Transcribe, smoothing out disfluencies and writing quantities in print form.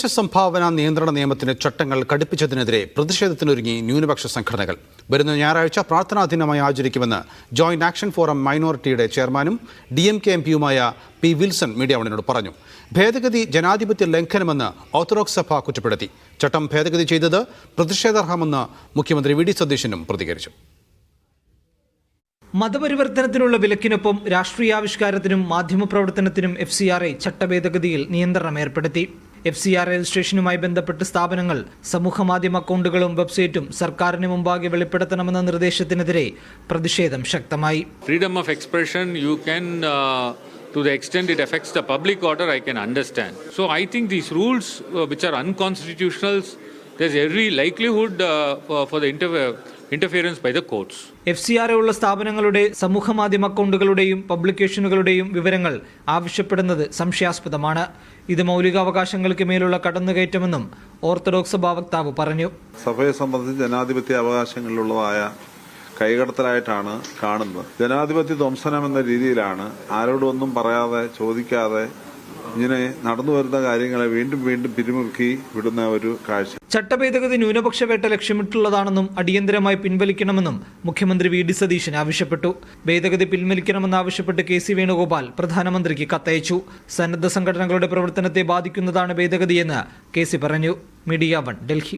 സംഭാവന നിയന്ത്രണ നിയമത്തിന്റെ ചട്ടങ്ങൾ കടുപ്പിച്ചതിനെതിരെ പ്രതിഷേധത്തിനൊരുങ്ങി ന്യൂനപക്ഷ സംഘടനകൾ. വരുന്ന ഞായറാഴ്ച പ്രാർത്ഥനാ ദിനമായി ആചരിക്കുമെന്ന് ജോയിന്റ് ആക്ഷൻ ഫോറം മൈനോറിറ്റിയുടെ ചെയർമാനും DMK MPയുമായ P. വിൽസൺ മീഡിയ വണിനോട് പറഞ്ഞു. ഭേദഗതി ജനാധിപത്യ ലംഘനമെന്ന് ഓർത്തഡോക്സ് സഭ കുറ്റപ്പെടുത്തി. ചട്ടം ഭേദഗതി ചെയ്തത് പ്രതിഷേധാർഹമെന്ന് മുഖ്യമന്ത്രി V. D. സതീശനും പ്രതികരിച്ചു. മതപരിവർത്തനത്തിനുള്ള വിലക്കിനൊപ്പം രാഷ്ട്രീയാവിഷ്കാരത്തിനും മാധ്യമപ്രവർത്തനത്തിനും FCRA ചട്ടഭേദഗതിയിൽ നിയന്ത്രണം ഏർപ്പെടുത്തി. FCRA രജിസ്ട്രേഷനുമായി ബന്ധപ്പെട്ട് സ്ഥാപനങ്ങൾ സമൂഹമാധ്യമ അക്കൗണ്ടുകളും വെബ്സൈറ്റും സർക്കാരിന് മുമ്പാകെ വെളിപ്പെടുത്തണമെന്ന നിർദ്ദേശത്തിനെതിരെ പ്രതിഷേധം ശക്തമായി. Freedom of expression, you can to the extent it affects the public order, I can understand. So I think these rules which are unconstitutional, there's every likelihood for the interference by the courts. FCRA ഉള്ള സ്ഥാപനങ്ങളുടെ സമൂഹമാധ്യമ അക്കൗണ്ടുകളുടെയും പബ്ലിക്കേഷനുകളുടെയും വിവരങ്ങൾ ആവശ്യപ്പെടുന്നത് സംശയാസ്പദമാണ്. ഇത് മൗലികാവകാശങ്ങൾക്ക് മേലുള്ള കടന്നുകയറ്റമെന്നും orthodox സഭാ വക്താവ് പറഞ്ഞു. സഭയെ സംബന്ധിച്ച് ജനാധിപത്യ അവകാശങ്ങളിലുള്ളതായ കൈകടത്തലായിട്ടാണ് കാണുന്നത്. ജനാധിപത്യ ധ്വംസനം എന്ന രീതിയിലാണ് ആരോടും ഒന്നും പറയാതെ ചോദിക്കാതെ ഇങ്ങനെ നടന്നു വരുന്ന കാര്യങ്ങളെ വീണ്ടും വീണ്ടും പിരിമുറുക്കി വിടുന്ന ഒരു കാഴ്ച. ചട്ടഭേദഗതി ന്യൂനപക്ഷ വേട്ട ലക്ഷ്യമിട്ടുള്ളതാണെന്നും അടിയന്തരമായി പിൻവലിക്കണമെന്നും മുഖ്യമന്ത്രി V. D. സതീശൻ ആവശ്യപ്പെട്ടു. ഭേദഗതി പിൻവലിക്കണമെന്നാവശ്യപ്പെട്ട് KC വേണുഗോപാൽ പ്രധാനമന്ത്രിക്ക് കത്തയച്ചു. സന്നദ്ധ സംഘടനകളുടെ പ്രവർത്തനത്തെ ബാധിക്കുന്നതാണ് ഭേദഗതിയെന്ന് KC പറഞ്ഞു. മീഡിയ 1, ഡൽഹി.